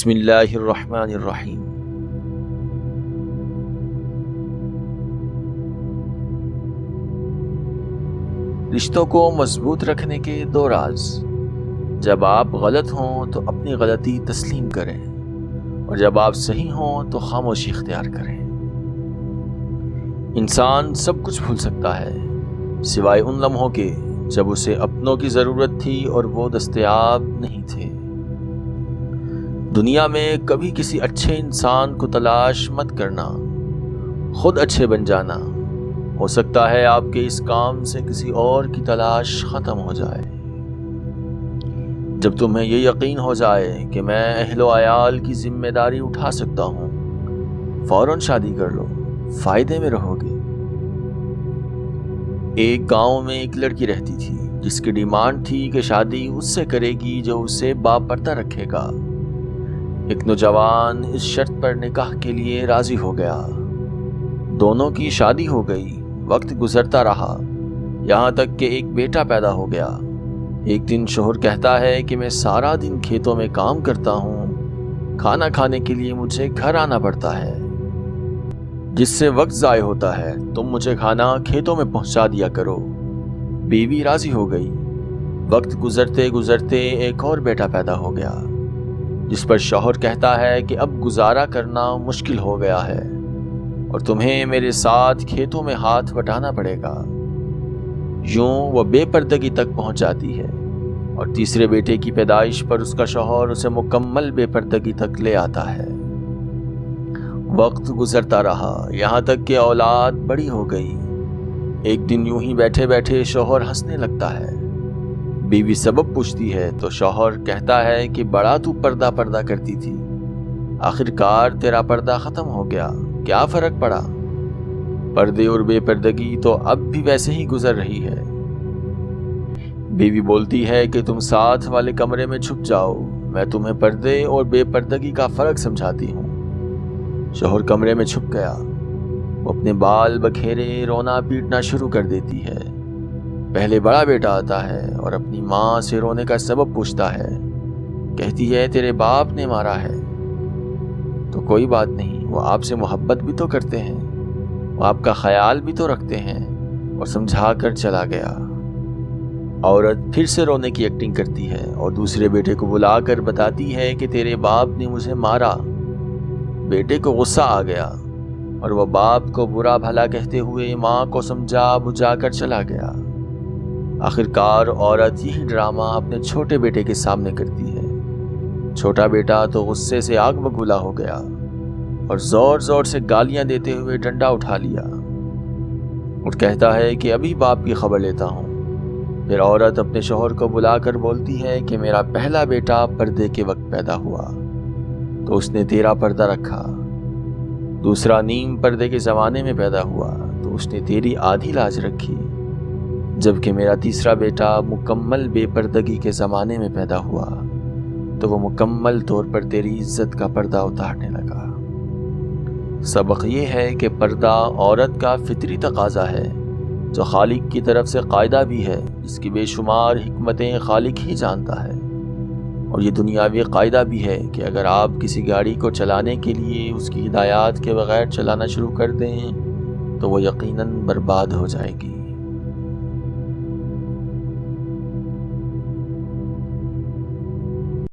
بسم اللہ الرحمن الرحیم۔ رشتوں کو مضبوط رکھنے کے 2 راز۔ جب آپ غلط ہوں تو اپنی غلطی تسلیم کریں، اور جب آپ صحیح ہوں تو خاموشی اختیار کریں۔ انسان سب کچھ بھول سکتا ہے سوائے ان لمحوں کے جب اسے اپنوں کی ضرورت تھی اور وہ دستیاب نہیں تھے۔ دنیا میں کبھی کسی اچھے انسان کو تلاش مت کرنا، خود اچھے بن جانا۔ ہو سکتا ہے آپ کے اس کام سے کسی اور کی تلاش ختم ہو جائے۔ جب تمہیں یہ یقین ہو جائے کہ میں اہل و عیال کی ذمہ داری اٹھا سکتا ہوں، فوراً شادی کر لو، فائدے میں رہو گے۔ ایک گاؤں میں ایک لڑکی رہتی تھی جس کی ڈیمانڈ تھی کہ شادی اس سے کرے گی جو اسے باپردہ رکھے گا۔ ایک نوجوان اس شرط پر نکاح کے لیے راضی ہو گیا۔ دونوں کی شادی ہو گئی۔ وقت گزرتا رہا، یہاں تک کہ ایک بیٹا پیدا ہو گیا۔ ایک دن شوہر کہتا ہے کہ میں سارا دن کھیتوں میں کام کرتا ہوں، کھانا کھانے کے لیے مجھے گھر آنا پڑتا ہے، جس سے وقت ضائع ہوتا ہے۔ تم مجھے کھانا کھیتوں میں پہنچا دیا کرو۔ بیوی راضی ہو گئی۔ وقت گزرتے گزرتے ایک اور بیٹا پیدا ہو گیا، جس پر شوہر کہتا ہے کہ اب گزارا کرنا مشکل ہو گیا ہے اور تمہیں میرے ساتھ کھیتوں میں ہاتھ بٹانا پڑے گا۔ یوں وہ بے پردگی تک پہنچ جاتی ہے، اور تیسرے بیٹے کی پیدائش پر اس کا شوہر اسے مکمل بے پردگی تک لے آتا ہے۔ وقت گزرتا رہا، یہاں تک کہ اولاد بڑی ہو گئی۔ ایک دن یوں ہی بیٹھے بیٹھے شوہر ہنسنے لگتا ہے۔ بیوی سبب پوچھتی ہے تو شوہر کہتا ہے کہ بڑا تو پردہ کرتی تھی، آخر کار تیرا پردہ ختم ہو گیا، کیا فرق پڑا؟ پردے اور بے پردگی تو اب بھی ویسے ہی گزر رہی ہے۔ بیوی بولتی ہے کہ تم ساتھ والے کمرے میں چھپ جاؤ، میں تمہیں پردے اور بے پردگی کا فرق سمجھاتی ہوں۔ شوہر کمرے میں چھپ گیا۔ وہ اپنے بال بکھیرے رونا پیٹنا شروع کر دیتی ہے۔ پہلے بڑا بیٹا آتا ہے اور اپنی ماں سے رونے کا سبب پوچھتا ہے۔ کہتی ہے تیرے باپ نے مارا ہے۔ تو کوئی بات نہیں، وہ آپ سے محبت بھی تو کرتے ہیں، وہ آپ کا خیال بھی تو رکھتے ہیں، اور سمجھا کر چلا گیا۔ عورت پھر سے رونے کی ایکٹنگ کرتی ہے اور دوسرے بیٹے کو بلا کر بتاتی ہے کہ تیرے باپ نے مجھے مارا۔ بیٹے کو غصہ آ گیا اور وہ باپ کو برا بھلا کہتے ہوئے ماں کو سمجھا بجھا کر چلا گیا۔ آخر کار عورت یہی ڈرامہ اپنے چھوٹے بیٹے کے سامنے کرتی ہے۔ چھوٹا بیٹا تو غصے سے آگ بگولا ہو گیا اور زور زور سے گالیاں دیتے ہوئے ڈنڈا اٹھا لیا اور کہتا ہے کہ ابھی باپ کی خبر لیتا ہوں۔ پھر عورت اپنے شوہر کو بلا کر بولتی ہے کہ میرا پہلا بیٹا پردے کے وقت پیدا ہوا تو اس نے تیرا پردہ رکھا، دوسرا نیم پردے کے زمانے میں پیدا ہوا تو اس نے تیری آدھی لاج رکھی، جبکہ میرا تیسرا بیٹا مکمل بے پردگی کے زمانے میں پیدا ہوا تو وہ مکمل طور پر تیری عزت کا پردہ اتارنے لگا۔ سبق یہ ہے کہ پردہ عورت کا فطری تقاضا ہے، جو خالق کی طرف سے قاعدہ بھی ہے، جس کی بے شمار حکمتیں خالق ہی جانتا ہے۔ اور یہ دنیاوی قاعدہ بھی ہے کہ اگر آپ کسی گاڑی کو چلانے کے لیے اس کی ہدایات کے بغیر چلانا شروع کر دیں تو وہ یقیناً برباد ہو جائے گی۔